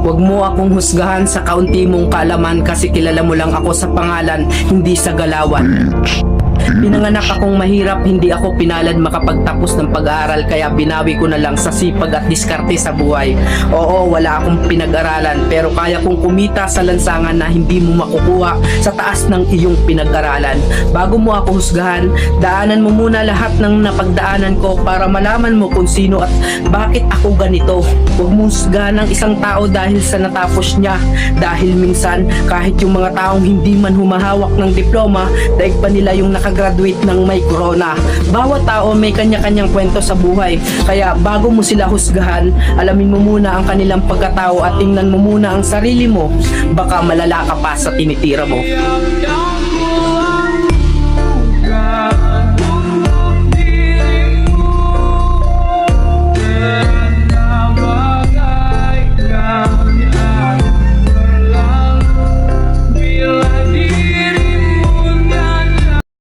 Huwag mo akong husgahan sa kaunti mong kaalaman kasi kilala mo lang ako sa pangalan, hindi sa galawan. Pinanganak akong mahirap, hindi ako pinalad makapagtapos ng pag-aaral kaya binawi ko na lang sa sipag at diskarte sa buhay. Oo, wala akong pinag-aralan pero kaya kong kumita sa lansangan na hindi mo makukuha sa taas ng iyong pinag-aralan. Bago mo ako husgahan, daanan mo muna lahat ng napagdaanan ko para malaman mo kung sino at bakit ako ganito. Huwag mo husgahan ng isang tao dahil sa natapos niya, dahil minsan kahit yung mga taong hindi man humahawak ng diploma, daig pa nila yung nakagraduate ng may corona. Bawat tao may kanya-kanyang kwento sa buhay. Kaya bago mo sila husgahan, alamin mo muna ang kanilang pagkatao at tingnan mo muna ang sarili mo. Baka malala ka pa sa tinitira mo.